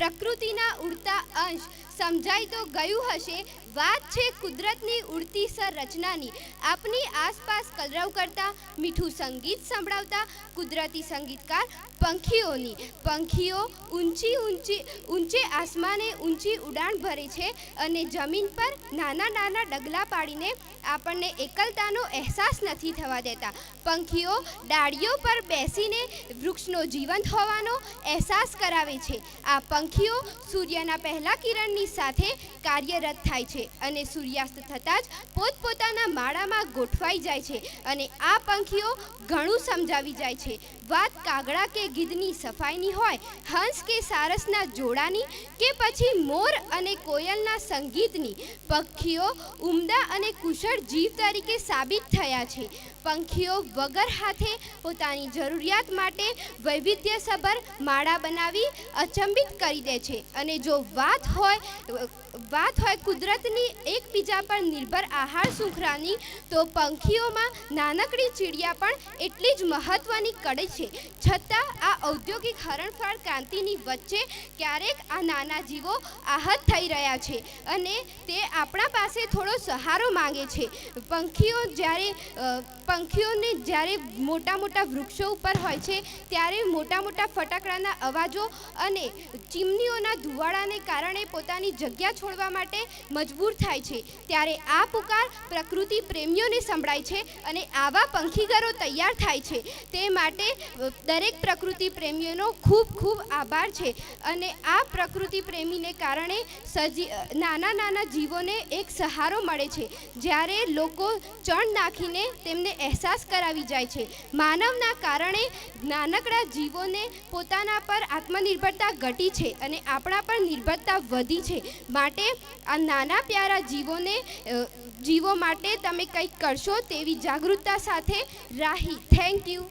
પ્રકૃતિના ઉડતા અંશ સમજાઈ તો ગયું હશે। વાત છે કુદરતની ઉડતી સંરચનાની, આપની આસપાસ કલરવ કરતા, મીઠું સંગીત સંભળાવતા કુદરતી સંગીતકાર પંખીઓની। પંખીઓ ઊંચે આસમાને ઊંચી ઉડાન ભરે છે અને જમીન પર નાના નાના ડગલા પાડીને આપણને એકલતાનો અહેસાસ નથી થવા દેતા। પંખીઓ ડાળીઓ પર બેસીને વૃક્ષનો જીવંત હોવાનો અહેસાસ કરાવે છે। આ પંખીઓ સૂર્યના પહેલા કિરણની સાથે કાર્યરત થાય છે અને સૂર્યાસ્ત થતાં જ પોતપોતાના માળામાં ગોઠવાઈ જાય છે અને આ પંખીઓ ઘણું સમજાવી જાય છે। વાત કાગડા કે ગીધની સફાઈની હોય, હંસ કે સારસના જોડાની, કે પછી મોર અને કોયલના સંગીતની, પંખીઓ ઉમદા અને કુશળ જીવ તરીકે સાબિત થયા છે। પંખીઓ વગર હાથે પોતાની જરૂરિયાત માટે વૈવિધ્યસભર માળા બનાવી અચંબિત કરી દે છે અને જો વાત હોય કુદરતની એકબીજા પર નિર્ભર આહાર શૃંખલાની, તો પંખીઓમાં નાનકડી ચીડિયા પણ એટલી જ મહત્વની કડી છે। છતાં આ ઔદ્યોગિક હરણફાળ ક્રાંતિની વચ્ચે ક્યારેક આ નાના જીવો આહત થઈ રહ્યા છે અને તે આપણા પાસે થોડો સહારો માંગે છે। પંખીઓને જ્યારે મોટા મોટા વૃક્ષો ઉપર હોય છે ત્યારે મોટા મોટા ફટાકડાના અવાજો અને ચીમનીઓના ધુવાડાને કારણે પોતાની જગ્યા છોડવા માટે મજબૂર થાય છે। ત્યારે આ પુકાર પ્રકૃતિ પ્રેમીઓને સંભળાય છે અને આવા પંખીઘરો તૈયાર થાય છે। તે માટે દરેક પ્રકૃતિ પ્રેમીઓનો ખૂબ ખૂબ આભાર છે અને આ પ્રકૃતિ પ્રેમીને કારણે નાના નાના જીવોને એક સહારો મળે છે। જ્યારે લોકો ચણ નાખીને તેમને અહેસાસ કરાવી જાય છે, માનવના કારણે નાનકડા જીવોને પોતાના પર આત્મનિર્ભરતા ઘટી છે અને આપણા પર નિર્ભરતા વધી છે। માટે આ નાના પ્યારા જીવો માટે તમે કંઈક કરશો તેવી જાગૃતતા સાથે રાહી। Thank you.